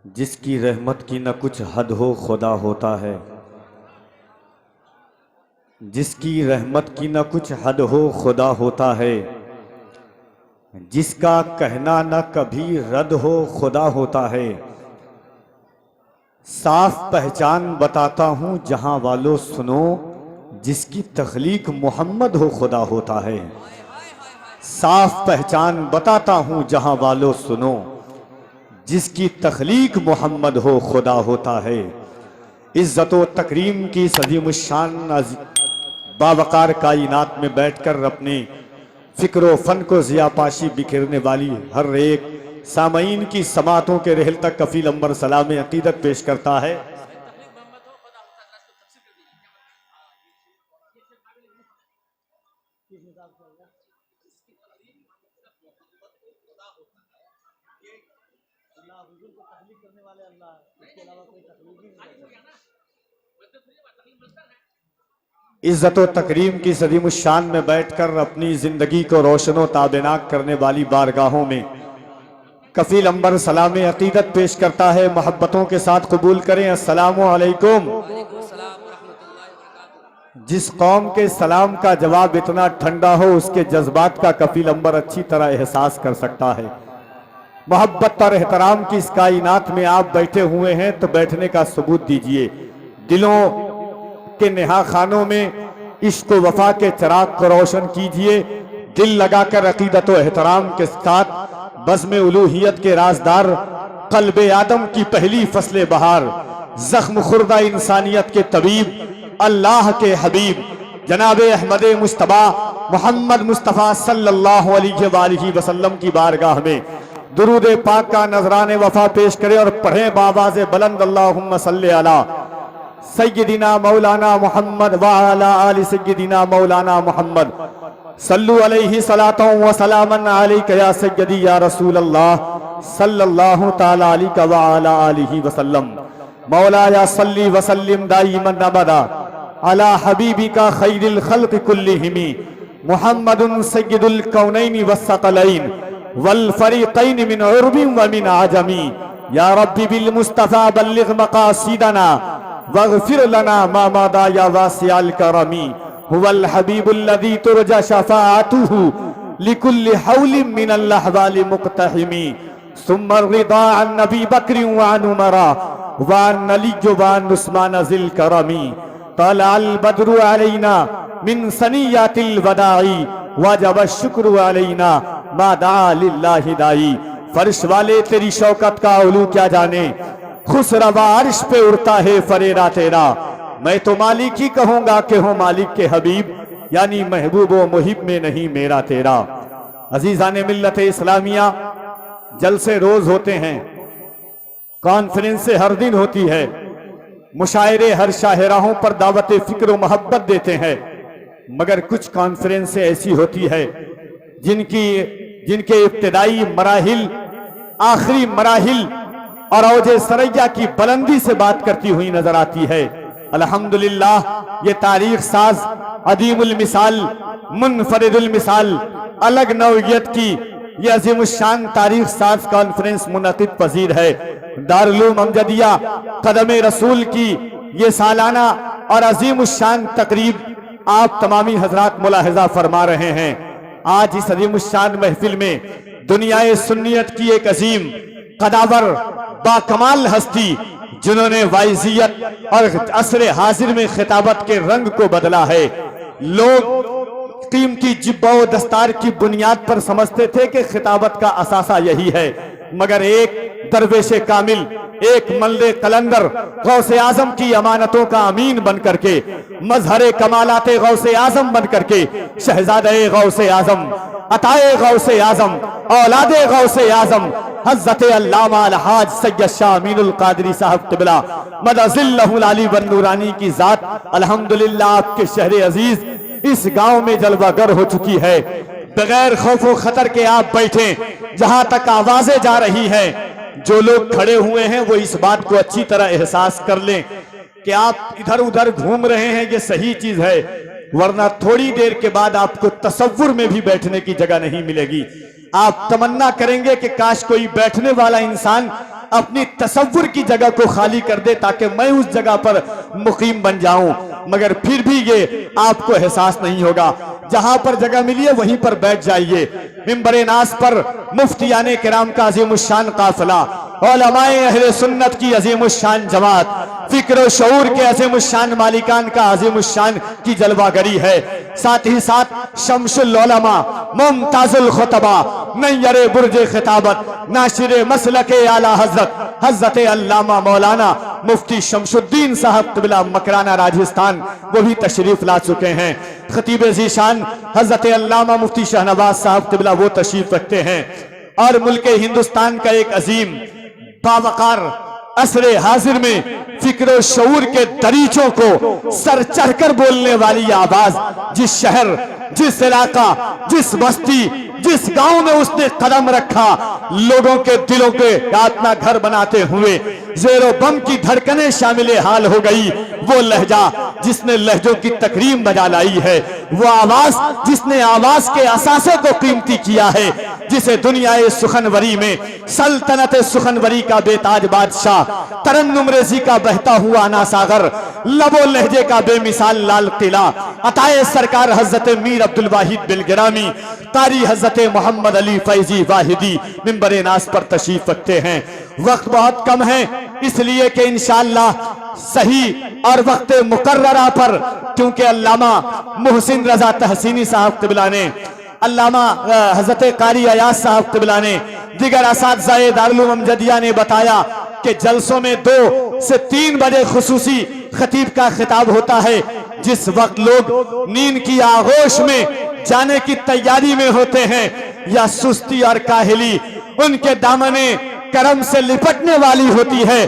जिसकी रहमत की न कुछ हद हो खुदा होता है। जिसकी रहमत की न कुछ हद हो खुदा होता है। जिसका कहना न कभी रद्द हो खुदा होता है। साफ पहचान बताता हूँ जहां वालों सुनो, जिसकी तख्लीक मोहम्मद हो खुदा होता है। साफ पहचान बताता हूँ जहां वालों सुनो, जिसकी तख्लीक मोहम्मद हो खुदा होता है। इज्जत व तकरीम की सदीमुशान बावकार कायनात में बैठकर अपने फिक्र फन को ज़ियापाशी बिखेरने वाली हर एक सामईन की समातों के रहल तक कफील अंबर सलाम अकीदत पेश करता है। इज्जत व तकरीम की सदीमुशान में बैठकर अपनी जिंदगी को रोशनो ताबेनाक करने वाली बारगाहों में कफील अंबर सलाम अकीदत पेश करता है। मोहब्बतों के साथ कबूल करें अस्सलामु अलैकुम। जिस कौम के सलाम का जवाब इतना ठंडा हो, उसके जज्बात का कफील अंबर अच्छी तरह एहसास कर सकता है। मोहब्बत और एहतराम की इस कायनात में आप बैठे हुए हैं तो बैठने का सबूत दीजिए। दिलों के नेहा खानों में इश्क व वफा के चिराग को रोशन कीजिए। दिल लगाकर अकीदत व एहतराम के साथ बज़्म उलूहियत के राजदार, क़ल्बे आदम की पहली फसले बहार, जख्म खुर्दा इंसानियत के तबीब, अल्लाह के हबीब जनाबे अहमद मुस्तफ़ा मोहम्मद मुस्तफ़ा सल्लल्लाहु अलैहि वसल्लम की बारगाह में दुरूद पाक का नजरान वफा पेश करें और पढ़ें बावाज़े बुलंद अल्लाहुम्मा सल्ली अला सय्यदिना मौलाना मोहम्मद व अला आलि सय्यदिना मौलाना मोहम्मद सल्लु अलैहि सलातों व सलामन अलैका या सय्यदी या रसूल अल्लाह सल्लल्लाहु तआला अलैहि व अला आलिहि वसल्लम। मौला या सल्ली व सल्लिम दाइमन अबदा अला हबीबिका खैरिल खल्क़ि कुल्लिहिमी मुहम्मदुन सय्यदुल कौनैनि वस्सक़लैन वल फरीक़ैन मिन उर्बिन व मिन आजमी। या रब्बी बिल मुस्तफ़ा बल्लिग़ मक़ासिदना वग़फ़िर लना मा मादा या वासिअल करमी। हुवल हबीबुल्लज़ी तुरजा शफ़ाअतुहु लिकुल्लि हौलिन मिनल अहवालि मुक़तहिमी। सुम्मा रिदा अन नबी बकर व अन उमरा व अन अली व अन उस्मान ज़िल करमी। तलअल बद्रु अलैना मिन सनियतिल वदाई वजब शुक्र अलैना मा दा लिल्लाहि दाई। फर्श वाले तेरी शौकत का उलू क्या जाने, खुसरवा अर्श पे उड़ता है फरेरा तेरा। मैं तो मालिक ही कहूंगा कि हो मालिक के हबीब, यानी महबूब व मुहिब में नहीं मेरा तेरा। अजीजान मिल्लत इस्लामिया, जलसे रोज होते हैं, कॉन्फ्रेंसें हर दिन होती है, मुशायरे हर शाहराहों पर दावत फिक्र व मोहब्बत देते हैं, मगर कुछ कॉन्फ्रेंसें ऐसी होती है जिनके इब्तिदाई मराहिल आखिरी मराहिल और औजे सरैया की बुलंदी से बात करती हुई नजर आती है। अल्हम्दुलिल्लाह ये तारीख साज अदीमुल मिसाल मुनफरिदुल मिसाल अलग नौइयत की ये अजीमुशान तारीख साज कॉन्फ्रेंस मुनक़िद पजीर है। दारुल उलूम अमजदिया कदम रसूल की ये सालाना और अजीमुशान तकरीब आप तमामी हजरात मुलाहिजा फरमा रहे हैं। आज इस अजीमुशान महफिल में दुनियाए सुन्नियत की एक अजीम कदावर बाकमाल हस्ती, जिन्होंने वाइजियत और असरे हाजिर में खिताबत के रंग को बदला है। लोग कीमती जिब्बा व दस्तार की बुनियाद पर समझते थे कि खिताबत का असासा यही है, मगर एक दरवेश कामिल, एक मल्ले कलंदर गौसे आजम की अमानतों का अमीन बन करके, मजहरे कमालाते गौसे आजम बन करके, शहजादे गौसे आजम, अताए गौसे आजम, औलादे गौसे आजम हज़रत अल्लामा अलहाज सैयद शाह अमीनुल कादरी साहब क़िबला मदज़िल्लहुल आली वन नूरानी की जात अल्हम्दुलिल्लाह आपके शहर अजीज इस गांव में जलवागर हो चुकी है। बगैर खौफ व खतर के आप बैठे, जहां तक आवाजें जा रही हैं, जो लोग खड़े हुए हैं वो इस बात को अच्छी तरह एहसास कर लें कि आप इधर उधर घूम रहे हैं, ये सही चीज है, वरना थोड़ी देर के बाद आपको तसव्वुर में भी बैठने की जगह नहीं मिलेगी। आप तमन्ना करेंगे कि काश कोई बैठने वाला इंसान अपनी तसव्वुर की जगह को खाली कर दे ताकि मैं उस जगह पर मुकीम बन जाऊं, मगर फिर भी ये आपको एहसास नहीं होगा। जहां पर जगह मिली है वहीं पर बैठ जाइए। मिंबरे नास पर मुफ्तियाने किराम का अजीमुशान काफिला, उलमाए अहले सुन्नत की अजीमुशान जमात, फिक्र शऊर के अजीमुशान मालिकान का अजीमुशान की जलवागरी है। साथ ही साथ शमसुल उलमा, मुमताजुल खुतबा, नय्यरे बुर्जे खिताबत, नाशिरे मसलके आला हजरत अल्लामा मौलाना मुफ्ती शमसुद्दीन साहब क़िबला मकराना राजस्थान, वो भी तशरीफ ला चुके हैं। खतीब ज़ीशान हजरत अल्लामा मुफ्ती शहनवाज साहब क़िबला वो तशरीफ रखते हैं। और मुल्क हिंदुस्तान का एक अजीम बावकार असरे हाजिर में फिक्र शऊर के दरीचों को सर चढ़कर बोलने वाली आवाज, जिस शहर, जिस इलाका, जिस बस्ती, जिस गांव में उसने कदम रखा, लोगों के दिलों के अपना घर बनाते हुए ज़ेरो बम की धड़कनें शामिल हाल हो गई। वो लहजा जिसने लहजों की तकरीम बजा लाई है, वो आवाज जिसने आवाज के असासे को कीमती किया है, जिसे दुनियाए सुखनवरी में सल्तनत सुखनवरी का बेताज बादशाह, तरन्नुम रेज़ी का बहता हुआ नासागर, लबो लहजे का बेमिसाल लाल किला, अताए सरकार हजरत मीर अब्दुल वाहिद बिन गिरामी, कारी हजरत मोहम्मद अली फैजी वाहिदी मिंबरे नास पर तशरीफ रखते हैं। वक्त बहुत कम है, इसलिए कि इंशाअल्लाह सही और वक्त मुकर्ररा पर, क्योंकि अल्लामा मोहसिन रजा तहसीनी साहब क़िबला ने, अल्लामा हजरत कारी अयाज साहब क़िबला ने, दिगर असातिज़ाए दारुल उलूम अमजदिया ने बताया कि जलसों में 2 से 3 बजे खुसूसी खतीब का खिताब होता है। जिस वक्त लोग नींद की आगोश में जाने की तैयारी में होते हैं, या सुस्ती और काहिली उनके दामने करम से लिपटने वाली होती है,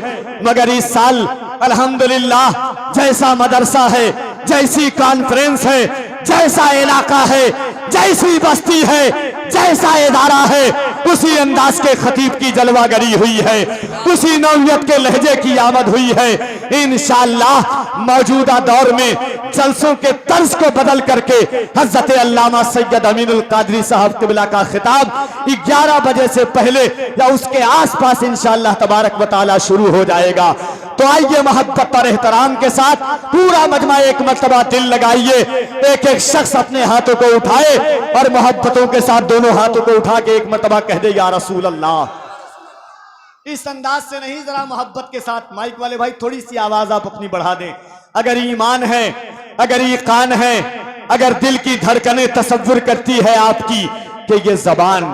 मगर इस साल अल्हम्दुलिल्लाह जैसा मदरसा है, जैसी कॉन्फ्रेंस है, जैसा इलाका है, जैसी बस्ती है, जैसा इदारा है, उसी अंदाज के खतीब की जलवागरी हुई है, उसी नौयत के लहजे की आमद हुई है। इंशाअल्लाह मौजूदा दौर में जलसों के तर्ज को बदल करके हजरत अल्लामा सैयद अमीनुल कादरी साहब क़िबला का खिताब 11 बजे से पहले या उसके आसपास इंशाअल्लाह तबारक व तआला शुरू हो जाएगा। तो आइए मोहब्बत और एहतराम के साथ पूरा मजमा एक मर्तबा दिल लगाइए, एक एक शख्स अपने हाथों को उठाए और मोहब्बतों के साथ दोनों हाथों को उठा के एक मर्तबा कह दे या रसूल अल्लाह। इस अंदाज से नहीं, जरा मोहब्बत के साथ। माइक वाले भाई थोड़ी सी आवाज आप अपनी बढ़ा दें। अगर ईमान है, अगर ईकान है, अगर दिल की धड़कनें तसव्वुर करती है आपकी कि ये जबान,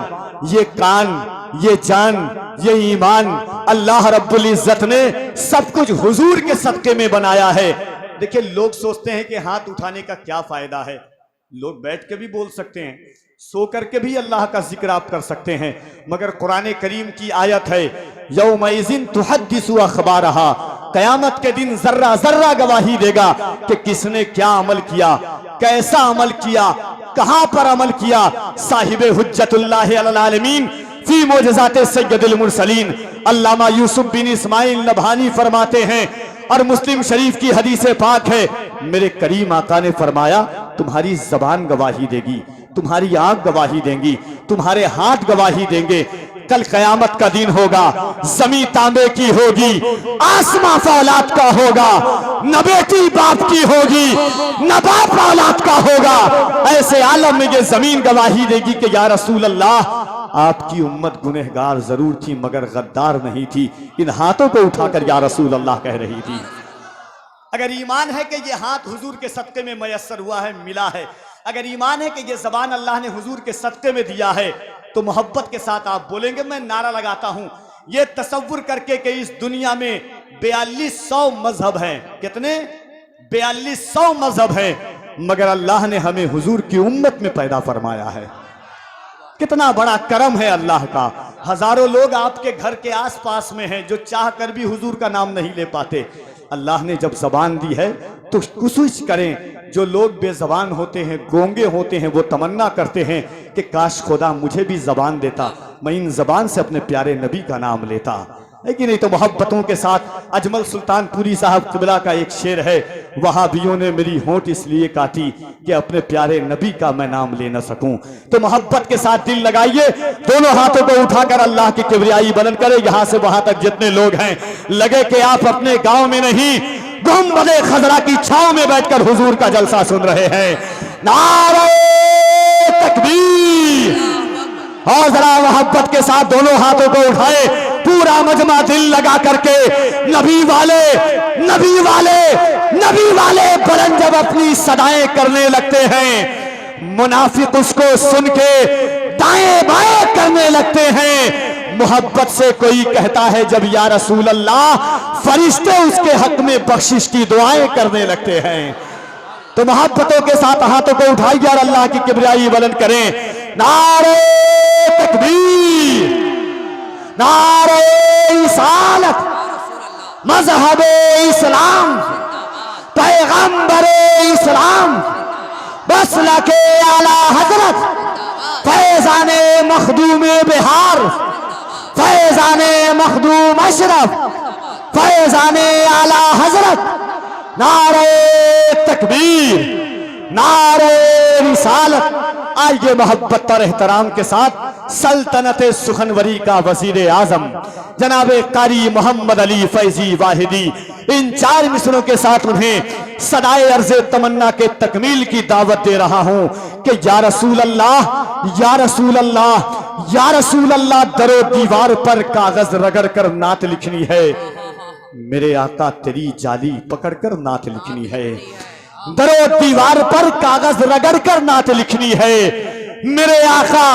ये कान, ये जान, ये ईमान अल्लाह रब्बुल इज्जत ने सब कुछ हुजूर के सदके में बनाया है। देखिए, लोग सोचते हैं कि हाथ उठाने का क्या फायदा है। लोग बैठ के भी बोल सकते हैं, सो करके भी अल्लाह का जिक्र आप कर सकते हैं, मगर कुरान करीम की आयत है, यौमइज़िन तुहद्दिसु अख़बारहा, क़यामत के दिन जर्रा जर्रा गवाही देगा कि किसने क्या अमल किया, कैसा अमल किया, कहां पर अमल किया। साहिबे हुज्जतुल्लाह अलल आलमीन फी मोजज़ाते सय्यदुल मुरसलीन अल्लामा यूसुफ बिन इस्माइल नभानी फरमाते हैं, और मुस्लिम शरीफ की हदीस पाक है, मेरे करीम आका ने फरमाया, तुम्हारी जबान गवाही देगी, तुम्हारी आंख गवाही देंगी, तुम्हारे हाथ गवाही देंगे। कल कयामत का दिन होगा, जमी तांबे की होगी, आसमां फौलाद का होगा, न बेटी बाप की होगी, न बाप औलाद का होगा। ऐसे आलम में ये जमीन गवाही देगी कि या रसूल अल्लाह, आपकी उम्मत गुनहगार जरूर थी मगर गद्दार नहीं थी। इन हाथों को उठाकर या रसूल अल्लाह कह रही थी। अगर ईमान है कि ये हाथ हुजूर के सदके में मयस्सर हुआ है, मिला है, अगर ईमान है कि ये जबान अल्लाह ने हुजूर के सदके में दिया है, तो मोहब्बत के साथ आप बोलेंगे, मैं नारा लगाता हूं, ये तसव्वुर करके कि इस दुनिया में 4200 मजहब हैं। कितने? 4200 मजहब हैं, मगर अल्लाह ने हमें हुजूर की उम्मत में पैदा फरमाया है। कितना बड़ा करम है अल्लाह का। हजारों लोग आपके घर के आसपास में हैं जो चाह कर भी हुजूर का नाम नहीं ले पाते। अल्लाह ने जब जबान दी है तो कोशिश करें, जो लोग बेजबान होते हैं, गोंगे होते हैं, वो तमन्ना करते हैं कि काश खुदा मुझे भी जबान देता, मैं इन जबान से अपने प्यारे नबी का नाम लेता। है कि नहीं। तो मोहब्बतों के साथ अजमल सुल्तानपुरी साहब किबला का एक शेर है, वहाबियों ने मेरी होंठ इसलिए काटी कि अपने प्यारे नबी का मैं नाम ले न सकूं। तो मोहब्बत के साथ दिल लगाइए, दोनों हाथों को उठाकर अल्लाह की किबरियाई बुलंद करें। यहां से वहां तक जितने लोग हैं, लगे कि आप अपने गांव में नहीं, गुंबदे खजरा की छांव में बैठकर हुजूर का जलसा सुन रहे हैं। नारे तकबीर। और जरा मोहब्बत के साथ दोनों हाथों को उठाए, पूरा मजमा दिल लगा करके नबी वाले नबी वाले नबी वाले बुलंद जब अपनी सदाएं करने लगते हैं, मुनाफिक उसको सुन के दाएं बाएं करने लगते हैं। मोहब्बत से कोई कहता है जब या रसूल अल्लाह, फरिश्ते उसके हक में बख्शिश की दुआएं करने लगते हैं। तो मोहब्बतों के साथ हाथों को उठाइए और अल्लाह की किबरियाई बुलंद करें। नारे तकबीर, नारे रिसालत, मजहबे इस्लाम, पैगंबरे इस्लाम, मसलके आला हजरत, फैजाने मखदूमे बिहार, फैजाने मखदूम अशरफ, फैजाने आला हजरत। नारे तकबीर, नारे रिसालत। आइए मोहब्बत और एहतराम के साथ सल्तनत सुखनवरी का वजीर आजम जनाबे कारी मोहम्मद अली फैजी वाहिदी, इन 4 मिसरों के साथ उन्हें सदाए अर्ज़े तमन्ना के तकमील की दावत दे रहा हूं कि या रसूल अल्लाह, या रसूल अल्लाह, या रसूल अल्लाह, दरो दीवार पर कागज रगड़ कर नात लिखनी है। मेरे आका तेरी जाली पकड़कर नात लिखनी है। दरो दीवार पर कागज रगड़ कर नात लिखनी है। मेरे आका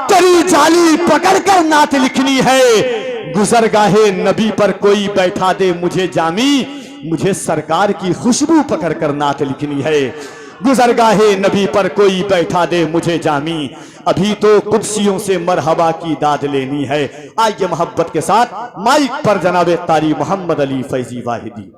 तेरी जाली पकड़कर नात लिखनी है। गुजरगाहे नबी पर कोई बैठा दे मुझे जामी, मुझे सरकार की खुशबू पकड़कर नात लिखनी है। गुजरगाहे नबी पर कोई बैठा दे मुझे जामी, अभी तो कुदसियों से मरहबा की दाद लेनी है। आइए मोहब्बत के साथ माइक पर जनाबे कारी मोहम्मद अली फैजी वाहिदी।